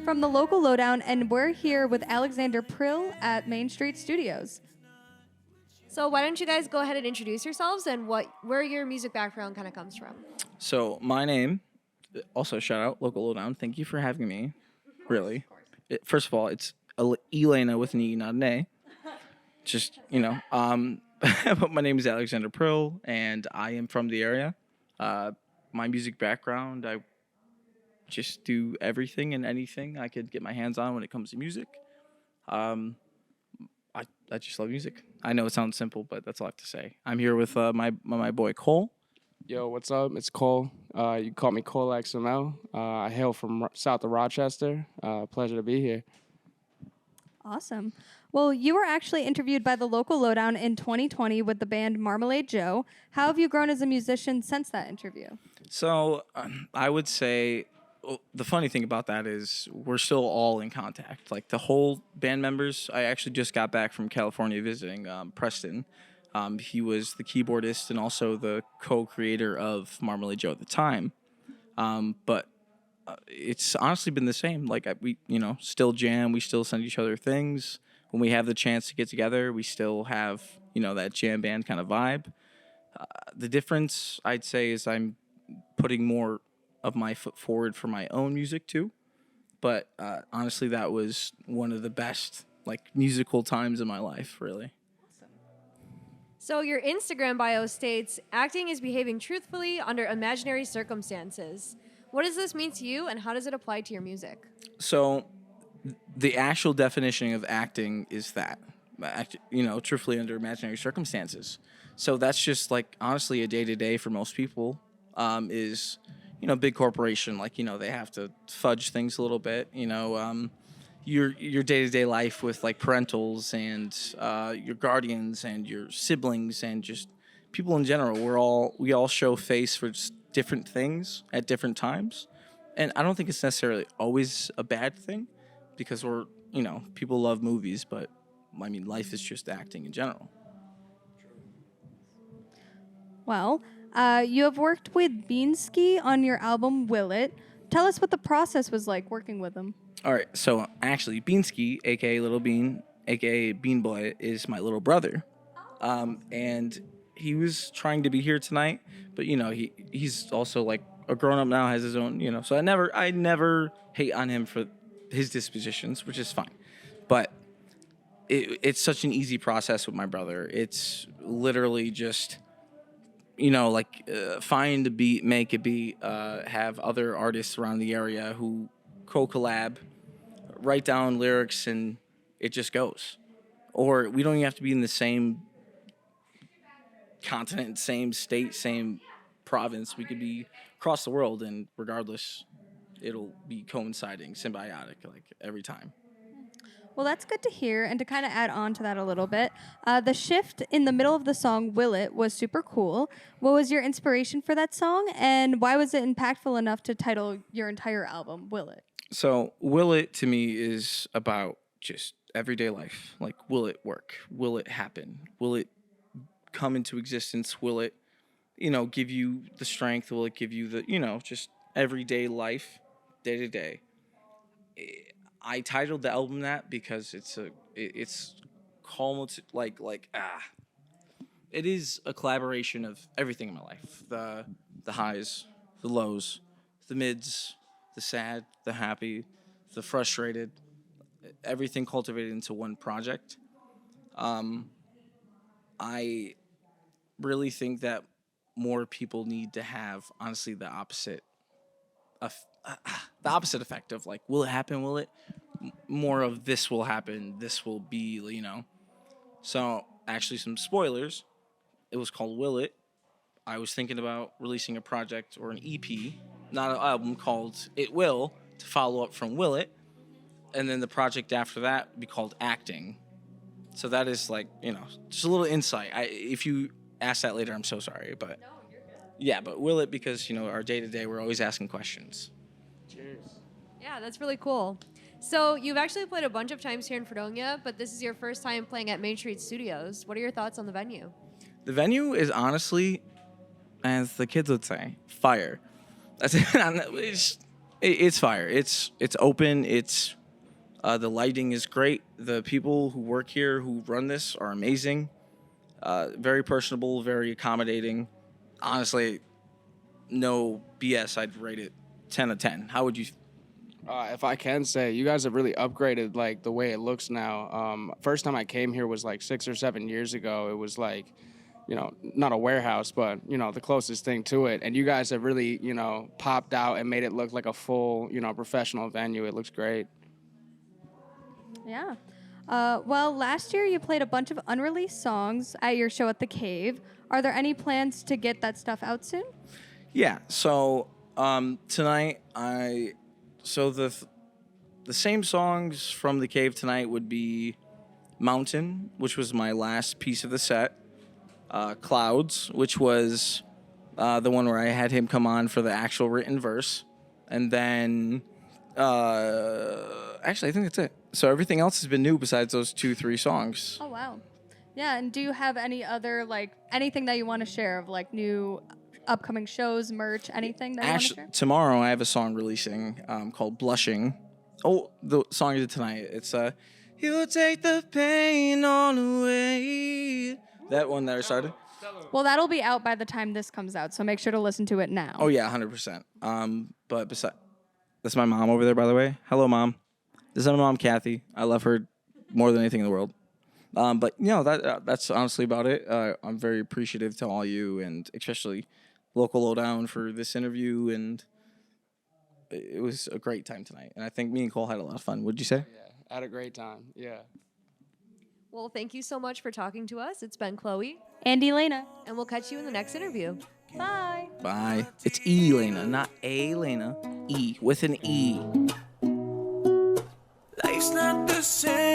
from the local lowdown, and we're here with Alexander Pryll at Main Street Studios. So why don't you guys go ahead and introduce yourselves and where your music background kind of comes from? So my name, also shout out local lowdown. Thank you for having me. Really, first of all, it's Elena with an E, not an A. Just but my name is Alexander Pryll, and I am from the area. My music background, I just do everything and anything I could get my hands on when it comes to music. I just love music. I know it sounds simple, but that's all I have to say. I'm here with my boy Cole. Yo, what's up? It's Cole. You call me Kowalyk now. I hail from south of Rochester. Pleasure to be here. Awesome. Well, you were actually interviewed by the local lowdown in 2020 with the band Marmalade Joe. How have you grown as a musician since that interview? So I would say the funny thing about that is we're still all in contact. Like the whole band members, I actually just got back from California visiting Preston. He was the keyboardist and also the co-creator of Marmalade Joe at the time. But it's honestly been the same. Like we still jam. We still send each other things. When we have the chance to get together, we still have, that jam band kind of vibe. The difference, I'd say, is I'm putting more of my foot forward for my own music too. But honestly, that was one of the best musical times in my life, really. So your Instagram bio states, acting is behaving truthfully under imaginary circumstances. What does this mean to you, and how does it apply to your music? So the actual definition of acting is that, truthfully under imaginary circumstances. So that's just honestly a day-to-day for most people is, big corporation, they have to fudge things a little bit, your day-to-day life with parentals and your guardians and your siblings and just people in general. We all show face for just different things at different times. And I don't think it's necessarily always a bad thing because people love movies, but life is just acting in general. Well, you have worked with Beansky on your album Will It. Tell us what the process was like working with him. All right, so actually, Beansky, a.k.a. Little Bean, a.k.a. Bean Boy, is my little brother. And he was trying to be here tonight, but, he's also, a grown-up now, has his own, so I never hate on him for his dispositions, which is fine. But it's such an easy process with my brother. It's literally just, find a beat, make a beat, have other artists around the area who co-collab, write down lyrics, and it just goes. Or we don't even have to be in the same continent, same state, same province. We could be across the world, and regardless, it'll be coinciding, symbiotic, every time. Well, that's good to hear, and to kind of add on to that a little bit, the shift in the middle of the song Will It was super cool. What was your inspiration for that song, and why was it impactful enough to title your entire album Will It? So Will It, to me, is about just everyday life. Will it work? Will it happen? Will it come into existence? Will it, give you the strength? Will it give you the, just everyday life, day to day? I titled the album that because it's it is a collaboration of everything in my life. The highs, the lows, the mids, the sad, the happy, the frustrated, everything cultivated into one project. I really think that more people need to have, honestly, the opposite effect of will it happen? Will it? More of this will happen. This will be, So actually, some spoilers. It was called Will It. I was thinking about releasing a project or an EP, not an album, called It Will, to follow up from Will It. And then the project after that would be called Acting. So that is just a little insight. If you ask that later, I'm so sorry. But no, you're good. Yeah, but Will It because, our day-to-day, we're always asking questions. Cheers. Yeah, that's really cool. So you've actually played a bunch of times here in Fredonia, but this is your first time playing at Main Street Studios. What are your thoughts on the venue? The venue is honestly, as the kids would say, fire. That's it. It's fire. It's open. It's the lighting is great. The people who work here who run this are amazing. Very personable, very accommodating. Honestly, no BS. I'd rate it 10 of 10. How would you? If I can say, you guys have really upgraded like the way it looks now. First time I came here was like 6 or 7 years ago. It was like, not a warehouse, but the closest thing to it. And you guys have really, popped out and made it look like a full, professional venue. It looks great. Yeah. Well, last year you played a bunch of unreleased songs at your show at the Cave. Are there any plans to get that stuff out soon? Yeah. So tonight the same songs from the Cave tonight would be Mountain, which was my last piece of the set. Clouds, which was the one where I had him come on for the actual written verse. And then, actually, I think that's it. So everything else has been new besides those 2-3 songs. Oh, wow. Yeah, and do you have any other, anything that you want to share of, new upcoming shows, merch, anything that you want to Actually, share? tomorrow I have a song releasing called Blushing. Oh, the song I did tonight. It's, You'll take the pain on away. That one that I started. Well, that'll be out by the time this comes out, so make sure to listen to it now. Oh, yeah, 100%. But that's my mom over there, by the way. Hello, Mom. This is my mom, Kathy. I love her more than anything in the world. But, that's honestly about it. I'm very appreciative to all you, and especially Local Lowdown for this interview, and it was a great time tonight. And I think me and Cole had a lot of fun. What'd you say? Yeah, I had a great time. Yeah. Well, thank you so much for talking to us. It's been Chloe, And Elena. and we'll catch you in the next interview. Bye. Bye. It's Elena, not Elena. E with an E. Life's not the same.